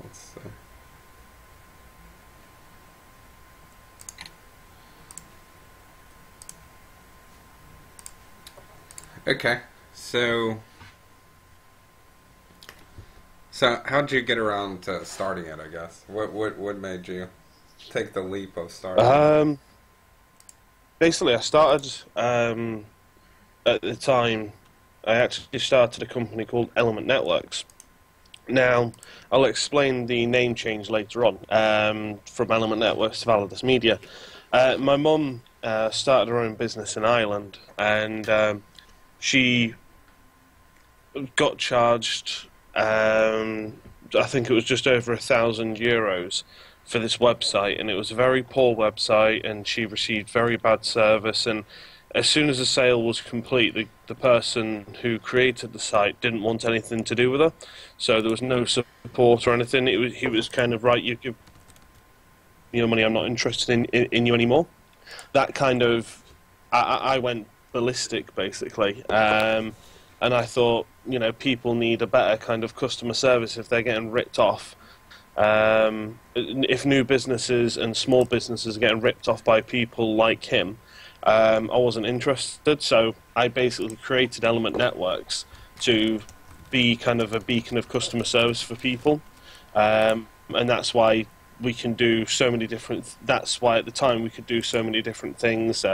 Let's see. Okay, so how'd you get around to starting it? I guess what made you take the leap of starting it? Um, Basically, I started at the time. I actually started a company called Element Networks. Now, I'll explain the name change later on from Element Networks to Validus Media. My mum started her own business in Ireland, and she got charged. I think it was just over €1,000 for this website, and it was a very poor website, and she received very bad service. And as soon as the sale was complete, the person who created the site didn't want anything to do with her, so there was no support or anything. He was kind of right. You give me your money. I'm not interested in you anymore. That kind of I went ballistic basically. And I thought, people need a better kind of customer service if they're getting ripped off. If new businesses and small businesses are getting ripped off by people like him, I wasn't interested. So I basically created Element Networks to be kind of a beacon of customer service for people. And that's why we can do so many different. That's why at the time we could do so many different things.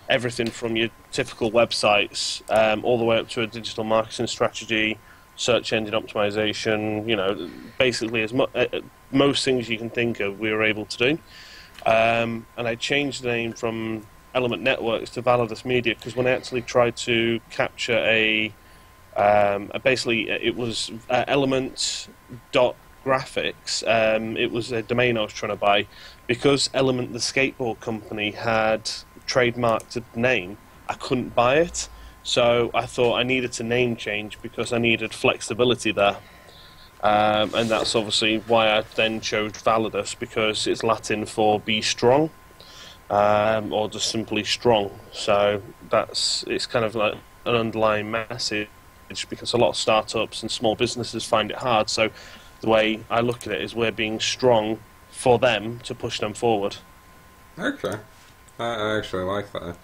Everything from your typical websites, all the way up to a digital marketing strategy, search engine optimization. Basically most things you can think of, we were able to do. And I changed the name from Element Networks to Validus Media because when I actually tried to capture basically it was Element dot graphics. It was a domain I was trying to buy because Element, the skateboard company, had trademarked a name. I couldn't buy it, so I thought I needed to name change because I needed flexibility there. And that's obviously why I then chose Validus because it's Latin for be strong, or just simply strong. So it's kind of like an underlying message because a lot of startups and small businesses find it hard. So the way I look at it is we're being strong for them to push them forward. Okay, I actually like that.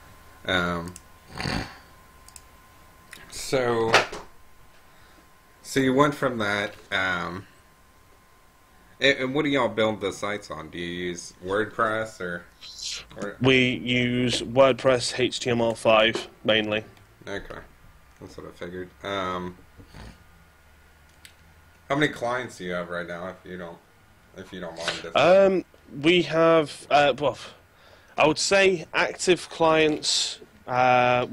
Um, so so you went from that. And what do y'all build the sites on? Do you use WordPress or We use WordPress, HTML5 mainly. okay, that's what I figured. How many clients do you have right now, if you don't mind disclosing? Um, we have, well, I would say active clients,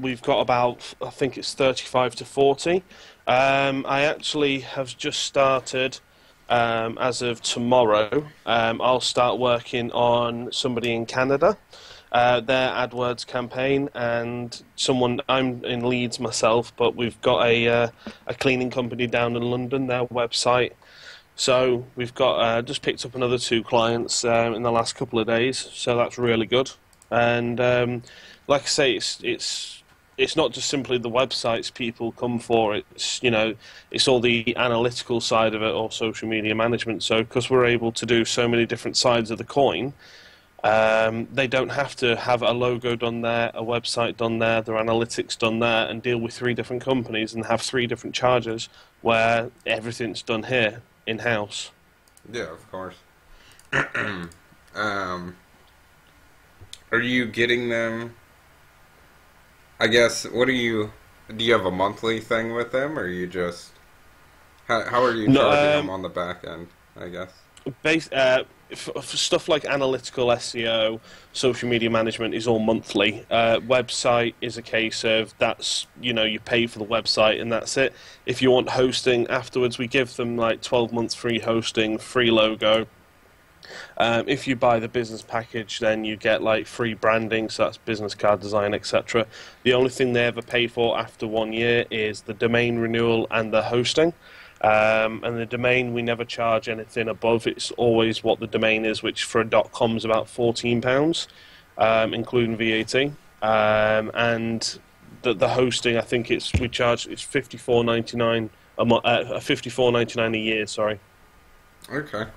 we've got about, I think it's 35 to 40. I actually have just started, as of tomorrow, I'll start working on somebody in Canada, their AdWords campaign, and I'm in Leeds myself, but we've got a cleaning company down in London, their website. So we've got just picked up another two clients in the last couple of days, so that's really good. And like I say, it's not just simply the websites people come for. It's all the analytical side of it, or social media management. So because we're able to do so many different sides of the coin, they don't have to have a logo done there, a website done there, their analytics done there, and deal with three different companies and have three different charges where everything's done here in-house. Yeah, of course. Um, are you getting them? I guess. What are you? Do you have a monthly thing with them, or are you just how are you No, charging them on the back end? I guess. base, for stuff like analytical SEO, social media management is all monthly. Website is a case of you pay for the website and that's it. If you want hosting afterwards, we give them like 12 months free hosting, free logo. If you buy the business package, then you get like free branding, so that's business card design, etc. The only thing they ever pay for after 1 year is the domain renewal and the hosting. And the domain, we never charge anything above. It's always what the domain is, which for a .com is about £14, including VAT. And the hosting, I think it's 54.99 a month, 54.99 a year. Sorry. Okay.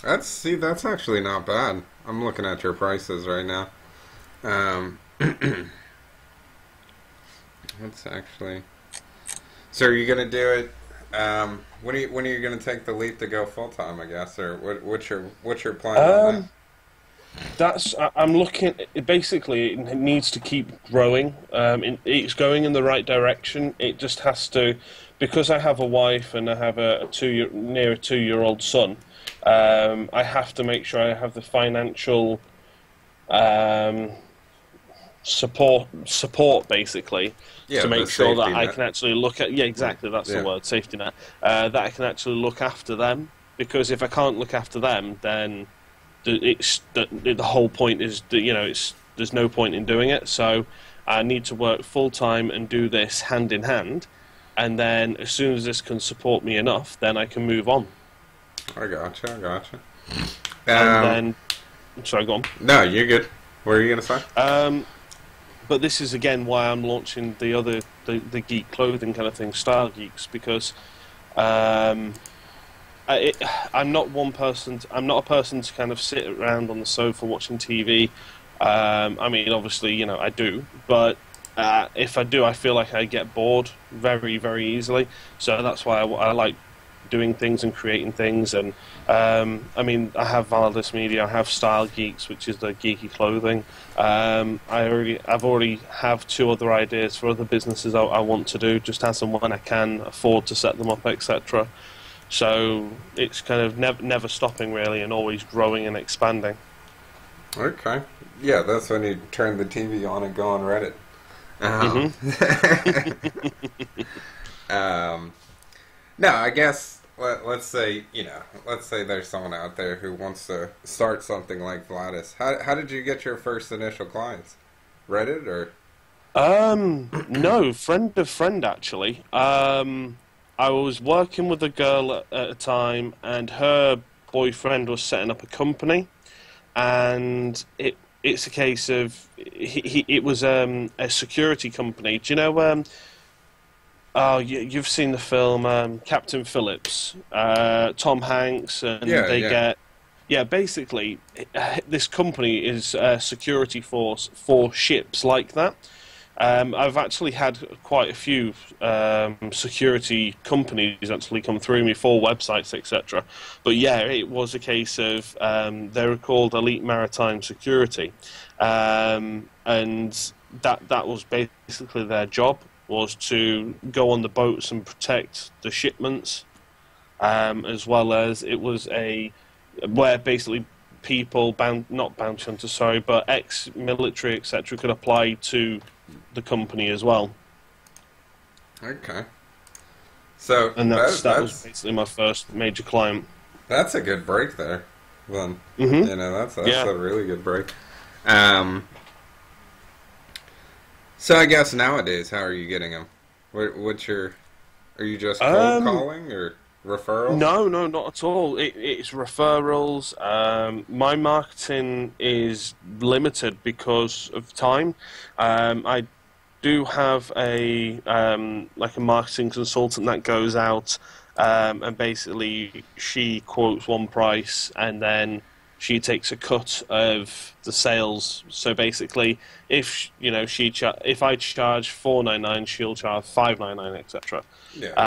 That's actually not bad. I'm looking at your prices right now. Um, that's actually. So are you gonna do it? When are you gonna take the leap to go full time? I guess, or what's your plan on that? Um, I'm looking. Basically, it needs to keep growing. It's going in the right direction. It just has to, because I have a wife and I have a near a 2 year old son. I have to make sure I have the financial um, support basically to Yeah, the make sure that safety I net. can actually look at, yeah, Right. exactly, that's the Yeah. word, safety net, that I can actually look after them, because if I can't look after them, then the whole point is that, it's there's no point in doing it. So I need to work full time and do this hand in hand, and then as soon as this can support me enough, then I can move on. I gotcha. I gotcha. And Um, then, sorry, go on. no, you're good. What are you gonna say? um, but this is again why I'm launching the geek clothing kind of thing, Style Geeks, because um, I, I'm not one person. I'm not a person to kind of sit around on the sofa watching TV. I mean, obviously, I do, but if I do, I feel like I get bored very, very easily. So that's why I like doing things and creating things. And I mean, I have Validus Media, I have Style Geeks, which is the geeky clothing. I've already have two other ideas for other businesses I want to do, just as and when I can afford to set them up, etc. So it's kind of never stopping really, and always growing and expanding. Okay. Yeah, that's when you turn the TV on and go on Reddit. Um, Hmm. um, no, I guess let's say let's say there's someone out there who wants to start something like Vladis. How did you get your first initial clients? Reddit or No, friend of friend actually. I was working with a girl at a time, and her boyfriend was setting up a company, and it's a case of it was a security company. Do you know? Oh, you've seen the film Captain Phillips, Tom Hanks, and yeah, they yeah. get, yeah. Basically, this company is a security force for ships like that. I've actually had quite a few security companies actually come through me for websites, etc. But yeah, it was a case of they were called Elite Maritime Security, and that was basically their job, was to go on the boats and protect the shipments, as well as it was a where basically people not bounty hunters, sorry, but ex-military, etc., could apply to the company as well. Okay. So And that that was that's basically my first major client. that's a good break there. Then Hmm. that's Yeah. a really good break. Um, so I guess nowadays, how are you getting them? What's your Are you just cold Um, calling or referrals? no, no, not at all. It's referrals. My marketing is limited because of time. I do have a like a marketing consultant that goes out, and basically she quotes one price, and then she takes a cut of the sales. So basically, if if I charge 499, she'll charge 599, etc. Yeah.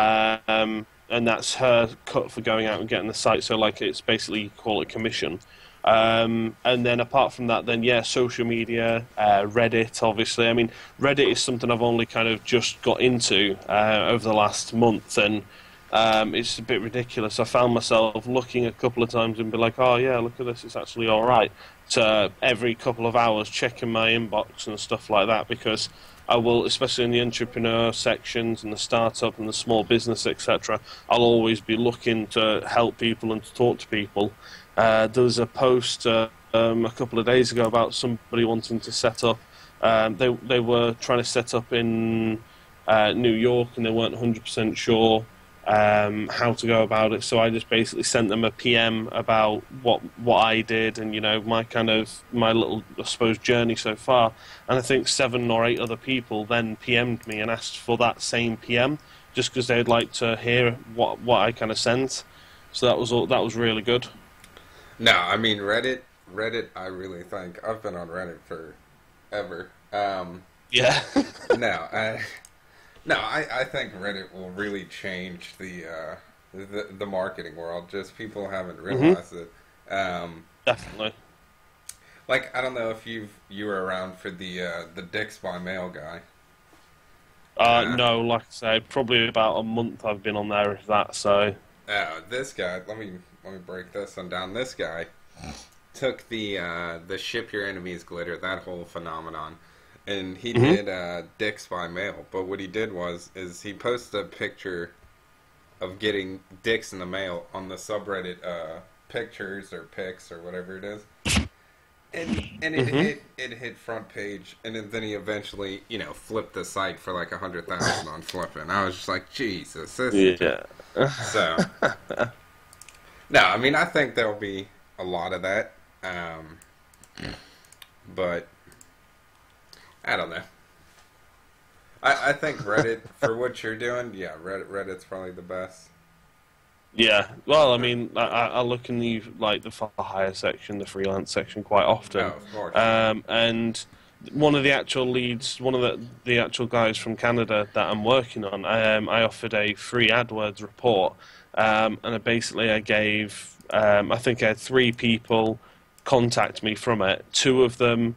And that's her cut for going out and getting the site. So like it's basically, you call it commission. And then apart from that, then yeah, social media, Reddit, obviously. I mean, Reddit is something I've only kind of just got into over the last month, and it's a bit ridiculous. I found myself looking a couple of times and be like, oh yeah, look at this, it's actually all right. To every couple of hours checking my inbox and stuff like that, because I will, especially in the entrepreneur sections and the startup and the small business, etc. I'll always be looking to help people and to talk to people. There was a post a couple of days ago about somebody wanting to set up. They were trying to set up in New York, and they weren't 100% sure how to go about it. So I just basically sent them a PM about what I did, and my little, I suppose, journey so far. And I think 7 or 8 other people then PM'd me and asked for that same PM, just because they'd like to hear what I kind of sent. So that was all. That was really good. No, I mean Reddit. I really think I've been on Reddit forever. Yeah. No, I think Reddit will really change the marketing world. Just people haven't Mhm. realized it. Um, Definitely. like I don't know if you were around for the Dicks by Mail guy. Uh, No, like I said, probably about a month I've been on there, if that. So. this guy. Let me break this one down. This guy took the ship your enemies glitter, that whole phenomenon, and he Mhm. did dicks by mail. But what he did was is he posted a picture of getting dicks in the mail on the subreddit pictures or pics or whatever it is. And Mhm. it hit front page, and then he eventually flipped the site for like 100,000 on flipping. I was just like, Jesus, this is Yeah. so. No, I mean I think there'll be a lot of that, um, but I don't know. I think Reddit for what you're doing, yeah, Reddit's probably the best. Yeah. Well, I Uh, mean, I look in the like the for hire section, the freelance section, quite often, oh, of course. and one of the actual leads, one of the actual guys from Canada that I'm working on, I offered a free AdWords report, and I gave, I think I had three people contact me from it. Two of them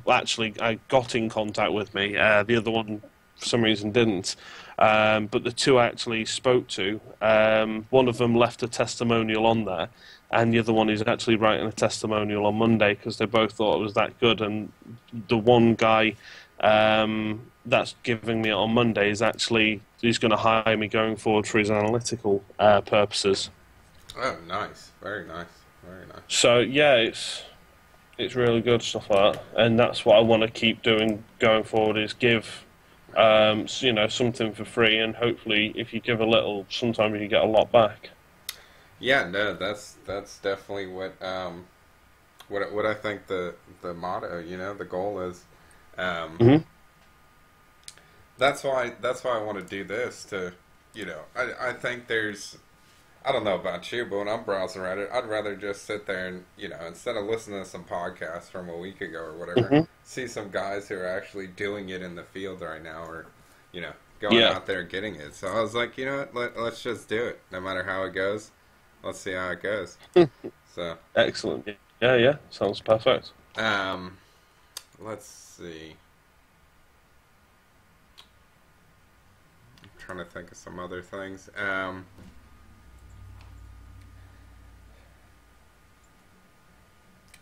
actually I got in contact with me. The other one, for some reason, didn't. But the two I actually spoke to, one of them left a testimonial on there, and the other one is actually writing a testimonial on Monday because they both thought it was that good. And the one guy that's giving me it on Monday is actually he's going to hire me going forward for his analytical purposes. Oh, nice, very nice, very nice. So yeah, it's really good stuff like that, and that's what I want to keep doing going forward is give something for free, and hopefully, if you give a little, sometimes you get a lot back. Yeah, no, that's definitely what I think the motto, the goal is. Um, Hmm. that's why I want to do this to, I think there's I don't know about you, but when I'm browsing Reddit, I'd rather just sit there and, instead of listening to some podcasts from a week ago or whatever, Hmm. see some guys who are actually doing it in the field right now or, going Yeah, out there getting it. So I was like, you know what, let's just do it. No matter how it goes, let's see how it goes. So, excellent. Yeah, yeah, sounds perfect. um, let's see. I'm trying to think of some other things.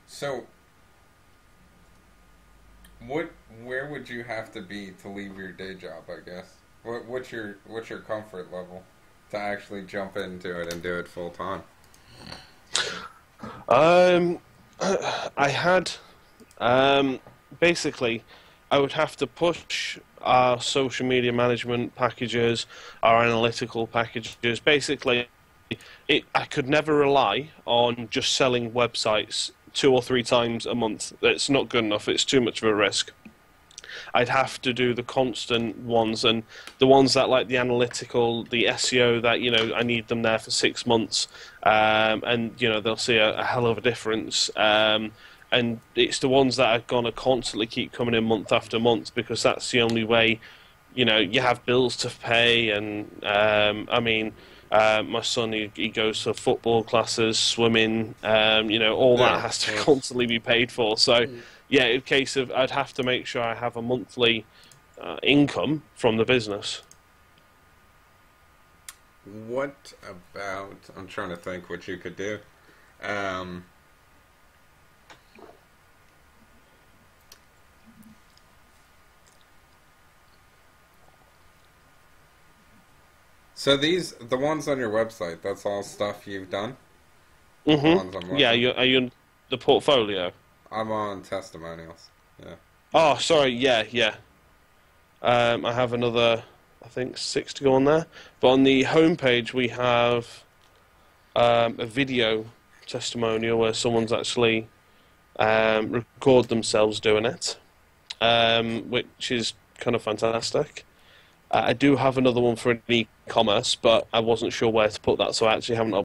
So What? Where would you have to be to leave your day job? I guess. What's your comfort level to actually jump into it and do it full time? Um, I had um, basically, I would have to push our social media management packages, our analytical packages. Basically, I could never rely on just selling websites two or three times a month. It's not good enough. It's too much of a risk. I'd have to do the constant ones and the ones that like the analytical, the SEO that I need them there for 6 months, and they'll see a hell of a difference. And it's the ones that are gonna constantly keep coming in month after month because that's the only way. You have bills to pay, and I mean. My son, he goes to football classes, swimming, all Yeah, that of has to course. constantly be paid for. So, yeah, in case of, I'd have to make sure I have a monthly income from the business. What about? I'm trying to think what you could do. Um, so the ones on your website, that's all stuff you've done. The ones I'm Yeah, looking. are you in the portfolio? I'm on testimonials. Yeah. Oh, sorry, yeah, yeah. I have another, I think, six to go on there. But on the homepage, we have a video testimonial where someone's actually record themselves doing it, which is kind of fantastic. I do have another one for an e-commerce, but I wasn't sure where to put that, so I actually haven't